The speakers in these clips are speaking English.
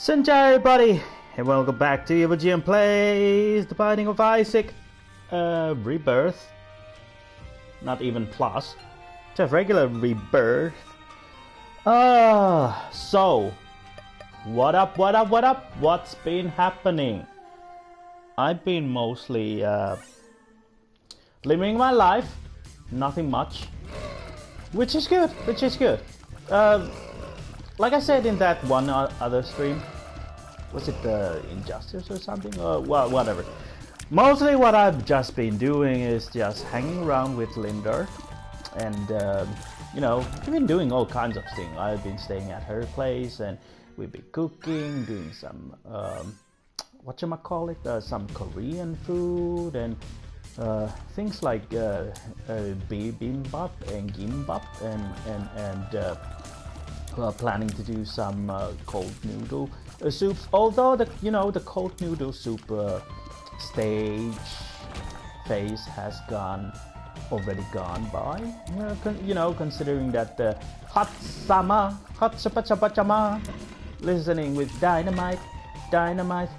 Sunshine everybody, and welcome back to EvoGM Plays The Binding of Isaac Rebirth. Not even plus, just regular Rebirth. So what up? What's been happening? I've been mostly living my life, nothing much, which is good. Like I said in that one other stream, was it Injustice or something? Well, whatever. Mostly what I've just been doing is just hanging around with Linder, and you know, we've been doing all kinds of things. I've been staying at her place, and we've been cooking, doing some some Korean food, and things like bibimbap and gimbap, and planning to do some cold noodle soups. Although the cold noodle soup stage phase has already gone by. Considering that the hot chapa chapa chama, listening with dynamite, dynamite,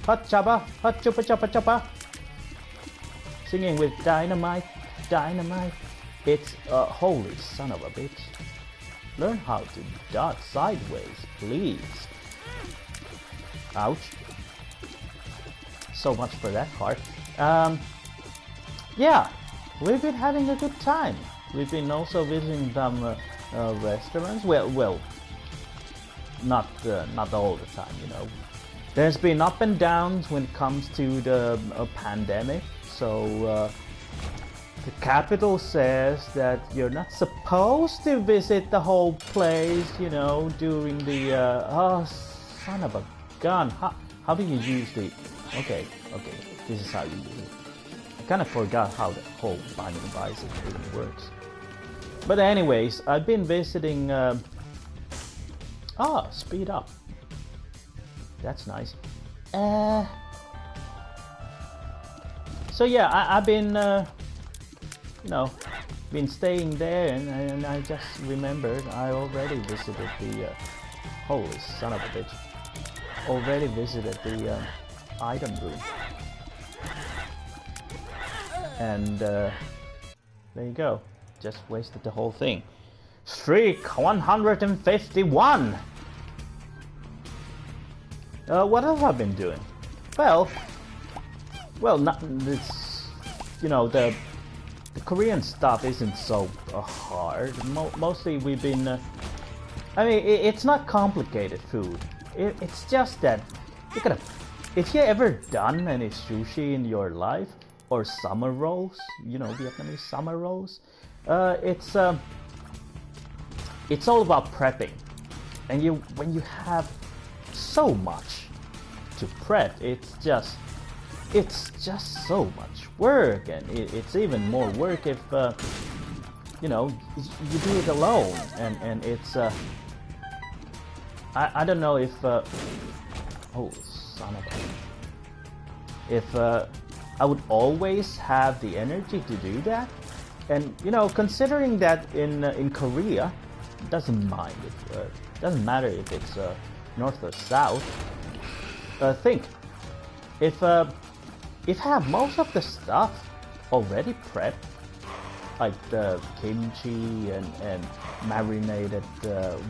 hot chupa chapa chapa, singing with dynamite. It's a holy son of a bitch. Learn how to dodge sideways, please. Ouch. So much for that part. Yeah, we've been having a good time. We've been also visiting some restaurants. Well, not all the time, There's been up and downs when it comes to the pandemic. So the capital says that you're not supposed to visit the whole place, during the oh, son of a gun. How do you use the... Okay, this is how you use it. I kind of forgot how the whole Binding of Isaac thing works. But anyways, I've been visiting... speed up. That's nice. So yeah, I've been... been staying there, and I just remembered I already visited the holy son of a bitch. Already visited the item room, and there you go. Just wasted the whole thing. Streak 151. What have I been doing? Well, not this. The Korean stuff isn't so hard. Mostly we've been... I mean, it's not complicated food. It's just that if you ever done any sushi in your life, or summer rolls, Vietnamese summer rolls, it's all about prepping. And when you have so much to prep, it's just so much work, and it's even more work if you do it alone, and it's I don't know if oh son of a, if I would always have the energy to do that. And considering that in Korea, it doesn't matter if it's north or south. Think if I have most of the stuff already prepped, like the kimchi and marinated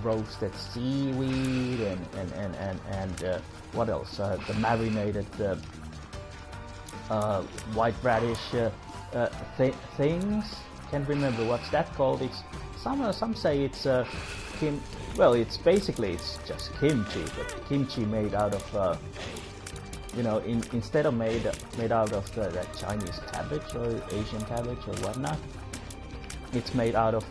roasted seaweed and what else? The marinated white radish things. Can't remember what's that called. It's some say it's it's just kimchi, but kimchi made out of instead of made out of that Chinese cabbage or Asian cabbage or whatnot, it's made out of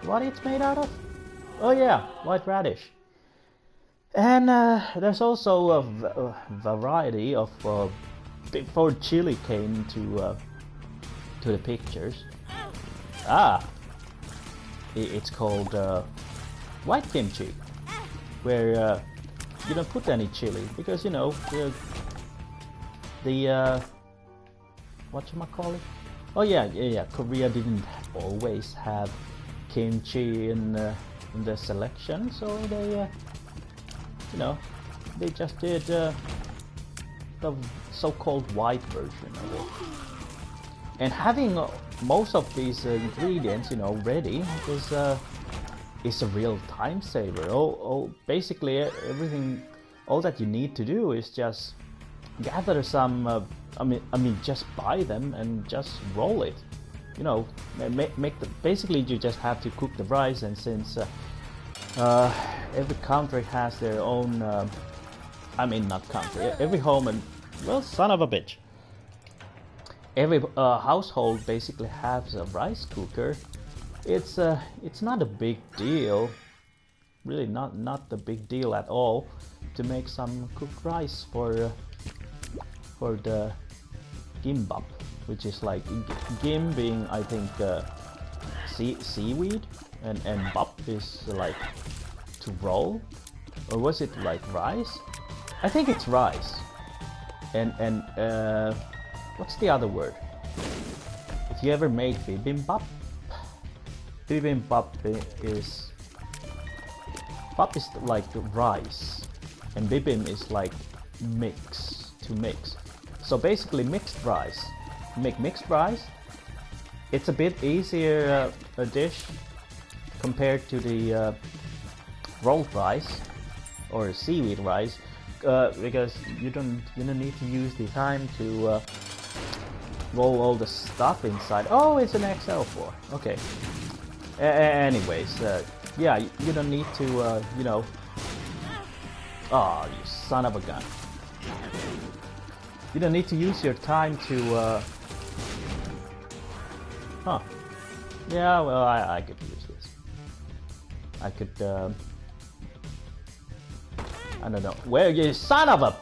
what it's made out of? Oh yeah, white radish. And there's also a variety of before chili came to the pictures. It's called white kimchi, where you don't put any chili because the whatchamacallit? Oh yeah. Korea didn't always have kimchi in the selection, so they you know, they just did the so-called white version of it. And having most of these ingredients, you know, ready is a real time saver. Basically everything, all that you need to do is just gather some. I mean, just buy them and just roll it. You know, make the. Basically, you just have to cook the rice, and since every country has their own. I mean, not country. Every home and well, son of a bitch. Every household basically has a rice cooker. It's not a big deal, really not the big deal at all, to make some cooked rice for the gimbap, which is like gim being I think seaweed, and bap is like to roll, or was it like rice? I think it's rice, and what's the other word? If you ever made bibimbap, bibimbap is like rice, and bibim is like mix, to mix. So basically mixed rice. Make mixed rice. It's a bit easier a dish compared to the rolled rice or seaweed rice, because you don't need to use the time to roll all the stuff inside. Oh, it's an XL4. Okay. Anyways, yeah, you don't need to, you know. Oh, you son of a gun. You don't need to use your time to, huh. Yeah, well, I could use this. I could, I don't know. Where you son of a...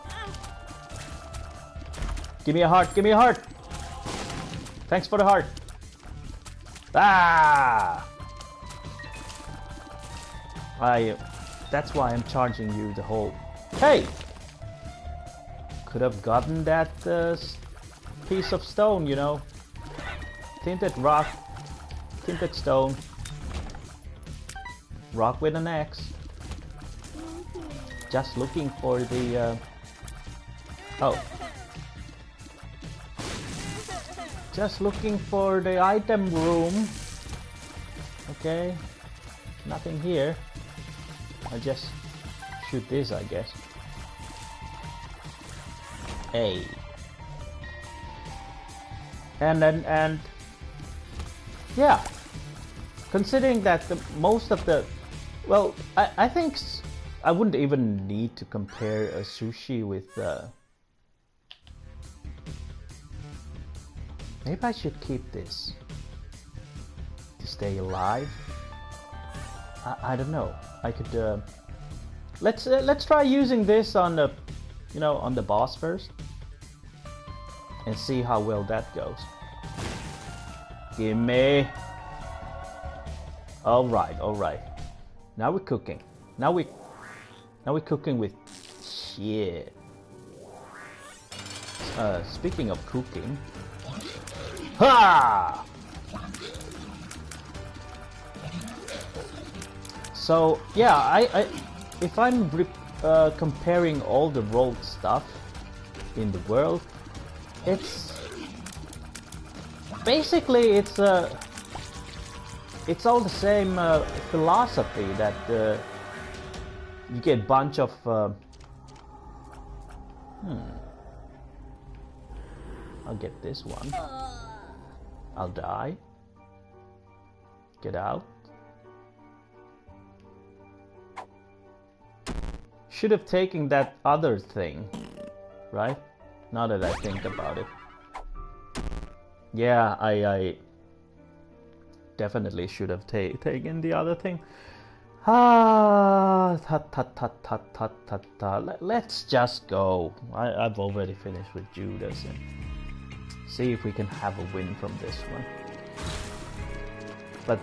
Give me a heart, give me a heart! Thanks for the heart. Ah! That's why I'm charging you the whole... Hey! Could have gotten that piece of stone, you know. Tinted rock, tinted stone. Rock with an X. Just looking for the... Oh. Just looking for the item room. Okay. Nothing here. I just shoot this, I guess. Hey. And yeah. Considering that most of the, well, I think I wouldn't even need to compare a sushi with. Maybe I should keep this to stay alive. I don't know. I could. Let's try using this on the, you know, on the boss first, and see how well that goes. Gimme. All right, all right. Now we're cooking. Now we're cooking with shit. Speaking of cooking. Ha! So yeah, I if I'm comparing all the rolled stuff in the world, it's basically it's all the same philosophy that you get a bunch of I'll get this one. I'll die. Get out. Should have taken that other thing, right? Now that I think about it. Yeah, I definitely should have taken the other thing. Ah, let's just go. I've already finished with Judas, and see if we can have a win from this one. But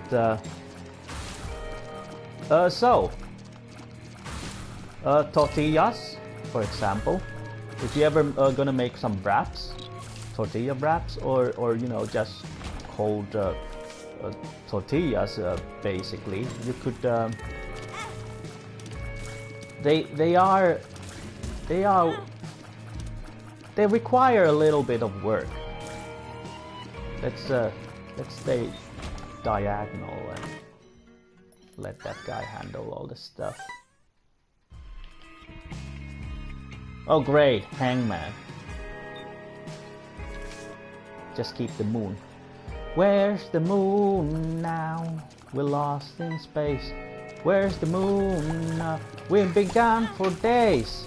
tortillas, for example. If you ever gonna make some wraps, tortilla wraps, or you know, just cold tortillas, basically. You could they require a little bit of work. Let's stay diagonal and let that guy handle all the stuff. Oh great, hangman. Just keep the moon. Where's the moon now? We're lost in space. Where's the moon now? We've been gone for days.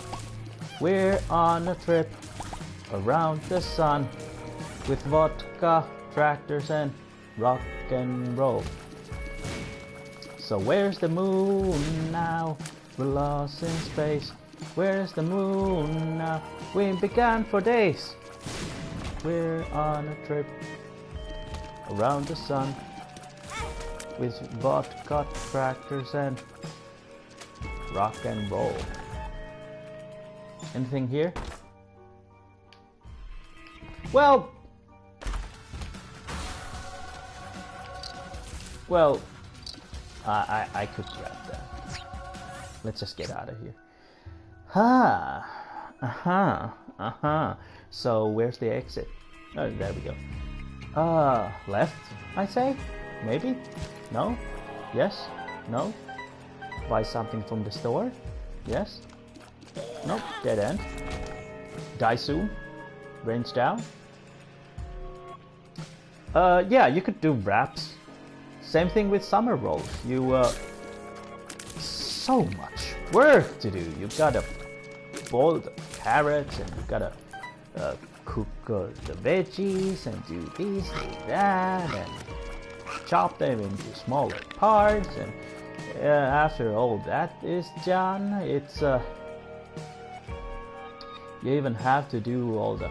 We're on a trip around the sun with vodka, tractors and rock and roll. So where's the moon now? We're lost in space. Where's the moon now? We've been gone for days. We're on a trip around the sun with vodka, tractors and rock and roll. Anything here? Well, I could grab that. Let's just get out of here. So where's the exit? Oh, there we go. Left, I say? Maybe? No? Yes? No? Buy something from the store? Yes? Nope, dead end. Die soon? Range down? Yeah, you could do wraps. Same thing with summer rolls. So much work to do. You've gotta boil the carrots and you've gotta cook the veggies and do this, do that, and chop them into smaller parts. And after all that is done, it's you even have to do all the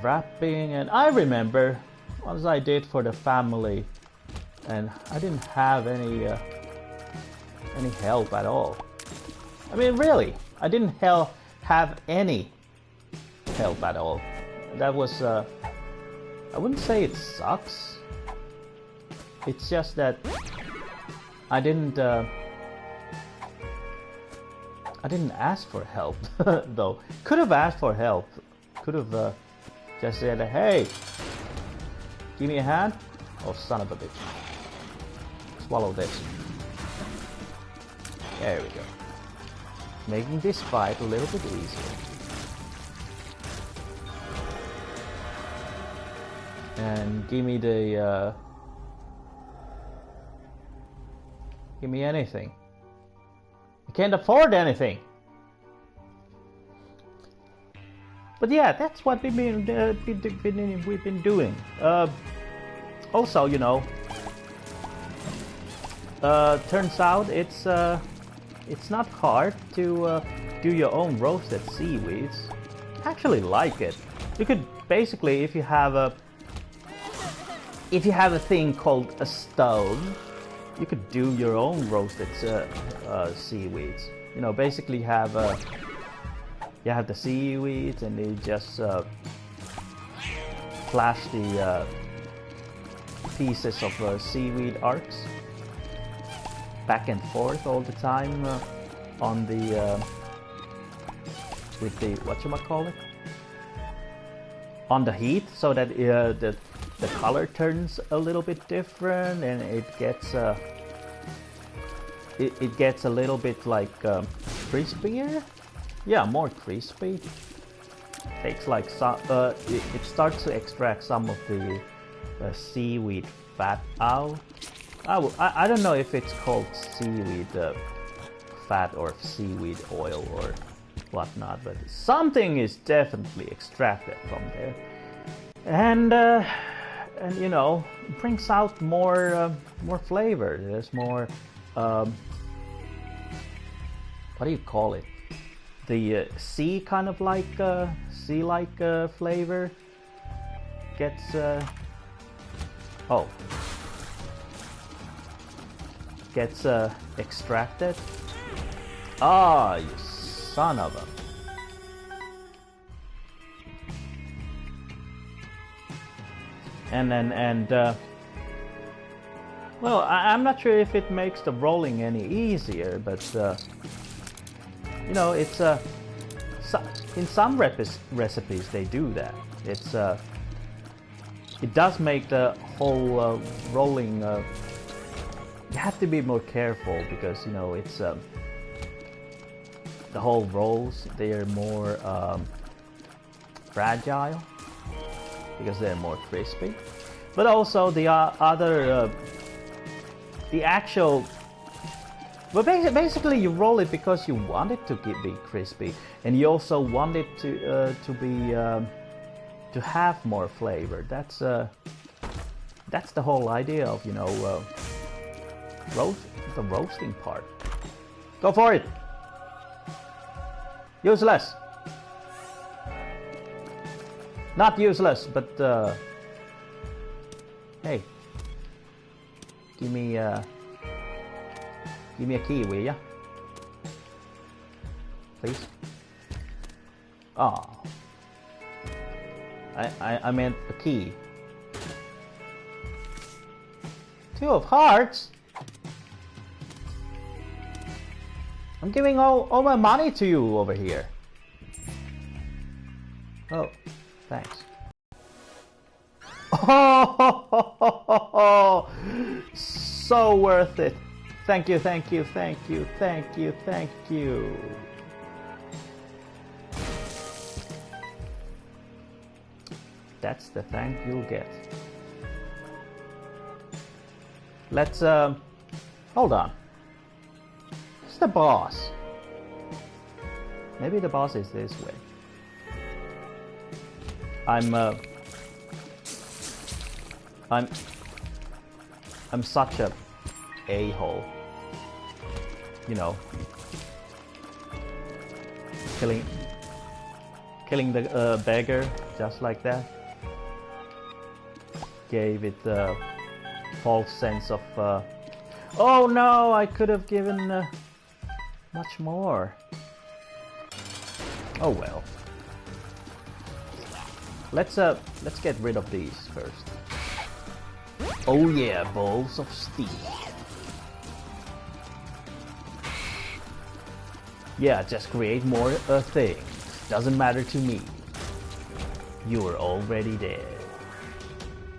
wrapping. And I remember once I did for the family, and I didn't have any help at all. I mean, really, I didn't have any help at all. That was I wouldn't say it sucks. It's just that I didn't ask for help though. Could have asked for help. Could have just said, hey, give me a hand. Oh, son of a bitch. Swallow this. There we go. Making this fight a little bit easier. And give me the give me anything. I can't afford anything. But yeah, that's what we've been doing. Also, you know, turns out it's not hard to do your own roasted seaweeds. I actually like it. You could basically, if you have a thing called a stove, you could do your own roasted seaweeds. You know, basically have you have the seaweeds and you just flash the pieces of seaweed arcs back and forth all the time on the with the whatchamacallit, on the heat, so that the color turns a little bit different, and it gets it gets a little bit like crispier. Yeah, more crispy. Takes like some it starts to extract some of the seaweed fat out. I don't know if it's called seaweed fat or seaweed oil or whatnot, but something is definitely extracted from there, and you know, it brings out more flavor. There's more what do you call it? The sea kind of like sea-like flavor gets gets extracted. Ah, you son of a. And Well, I'm not sure if it makes the rolling any easier, but you know, it's in some recipes they do that. It's it does make the whole rolling. You have to be more careful because you know it's the whole rolls. They are more fragile because they're more crispy, but also the other. The actual, well, basically you roll it because you want it to be crispy, and you also want it to be to have more flavor. That's the whole idea of, you know, the roasting part. Go for it. Useless. Not useless, but hey. Give me a key, will ya? Please. Oh. I meant a key. 2 of hearts? I'm giving all my money to you over here. Oh, thanks. Oh, so worth it. Thank you, thank you, thank you, thank you, thank you. That's the thank you'll get. Let's hold on. Who's the boss? Maybe the boss is this way. I'm such a a-hole, you know, killing the beggar just like that. Gave it a false sense of oh no, I could have given much more. Oh well. Let's get rid of these first. Oh yeah, balls of steel. Yeah, just create more things. Doesn't matter to me. You were already dead.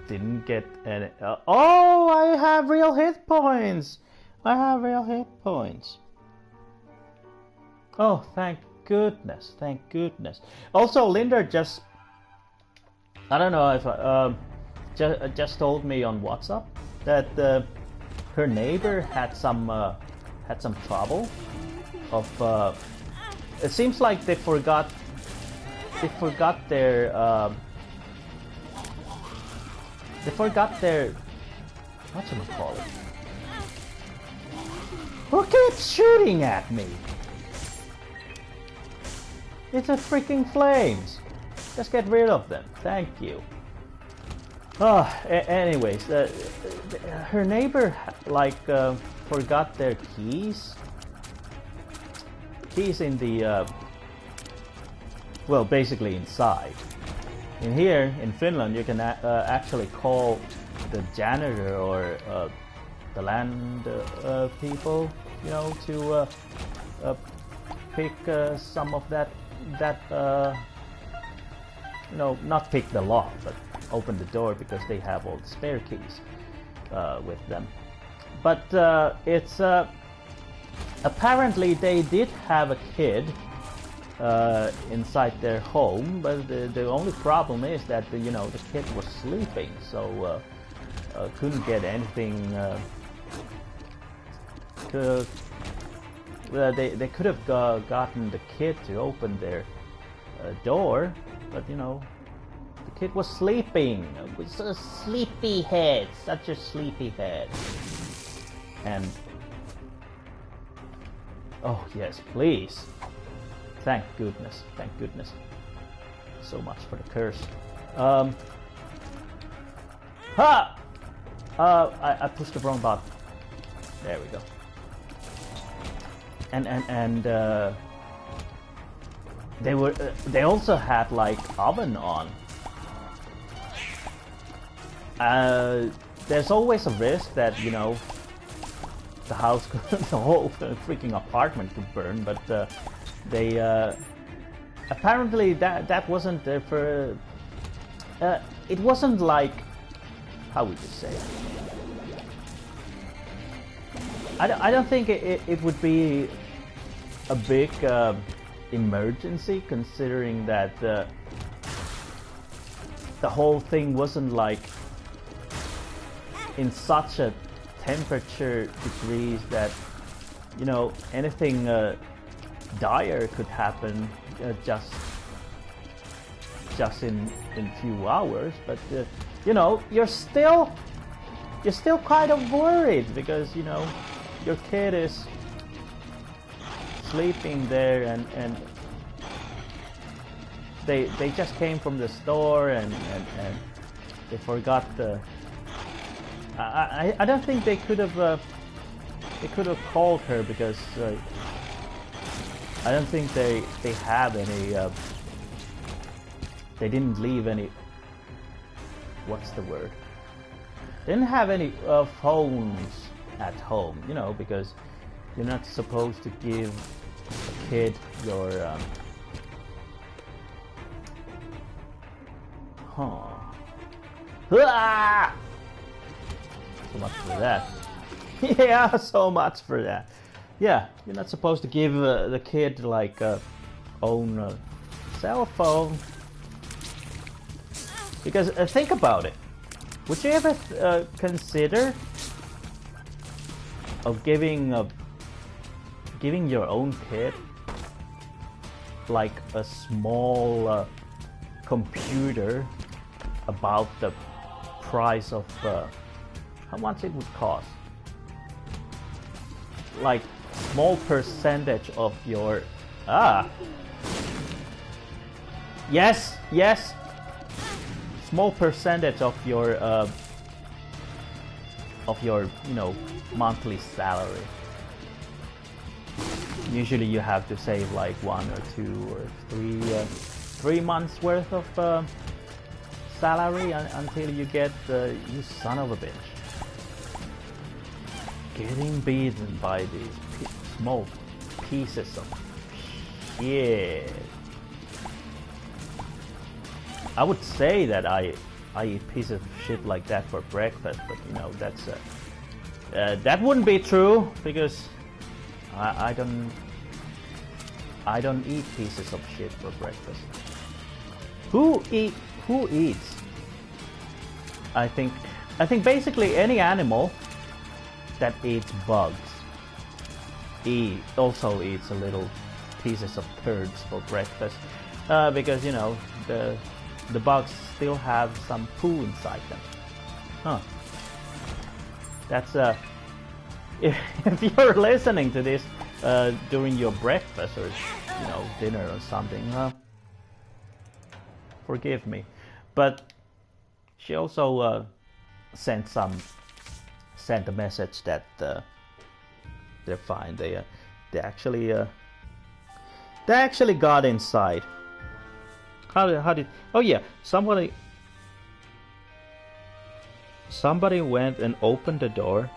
Didn't get any. Oh, I have real hit points. I have real hit points. Oh, thank goodness. Thank goodness. Also, Linda just. I don't know if just told me on WhatsApp that her neighbor had some trouble of it seems like they forgot their whatchamacallit. Who keeps shooting at me? It's a freaking flames. Just get rid of them. Thank you. Anyways, her neighbor like forgot their keys. Keys in the well, basically inside. In here in Finland, you can actually call the janitor or the land people, you know, to pick some of that you know, not pick the lock, but open the door because they have all the spare keys with them. But it's apparently they did have a kid inside their home, but the only problem is that you know, the kid was sleeping, so couldn't get anything. They could have gotten the kid to open their door, but you know, the kid was sleeping. It was a sleepy head, such a sleepy head. And oh yes, please. Thank goodness, thank goodness. So much for the curse. I pushed the wrong button. There we go. And they also had like oven on. there's always a risk that, you know, the house could, the whole freaking apartment could burn, but they apparently that wasn't for it wasn't like, how would you say, I don't think it would be a big emergency, considering that the whole thing wasn't like in such a temperature degrees that, you know, anything dire could happen just in few hours. But you know, you're still kind of worried because, you know, your kid is sleeping there, and they just came from the store and they forgot the. I don't think they could have called her, because I don't think they have any. They didn't leave any. What's the word? They didn't have any phones at home, you know, because you're not supposed to give a kid your. Ah! So much for that. Yeah, so much for that. Yeah, you're not supposed to give the kid like own cell phone. Because think about it. Would you ever consider of giving your own kid like a small computer about the price of how much it would cost? Like small percentage of your yes, small percentage of your you know, monthly salary. Usually you have to save like 1 or 2 or 3 months worth of salary until you get you son of a bitch getting beaten by these small pieces of shit. I would say that I eat pieces of shit like that for breakfast, but you know, that's that wouldn't be true, because I don't eat pieces of shit for breakfast. Who eats? I think basically any animal that eats bugs also eats a little pieces of turds for breakfast, because, you know, the bugs still have some poo inside them. Huh. That's if you're listening to this during your breakfast or, you know, dinner or something, forgive me. But she also sent a message that they're fine. They actually got inside. How did? Oh yeah, somebody went and opened the door.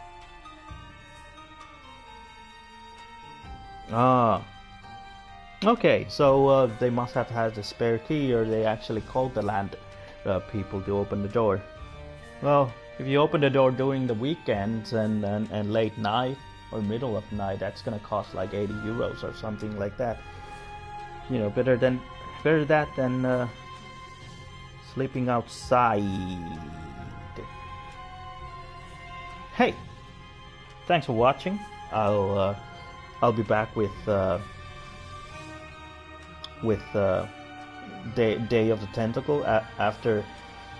Okay, so they must have had a spare key, or they actually called the land people to open the door. Well, if you open the door during the weekends and late night or middle of the night, that's gonna cost like 80 euros or something like that. You know, better that than sleeping outside. Hey, thanks for watching. I'll be back with Day of the Tentacle after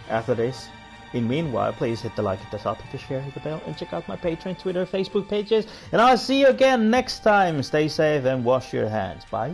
this. In meanwhile, please hit the like, hit the sub, hit the share, hit the bell, and check out my Patreon, Twitter, Facebook pages. And I'll see you again next time. Stay safe and wash your hands. Bye.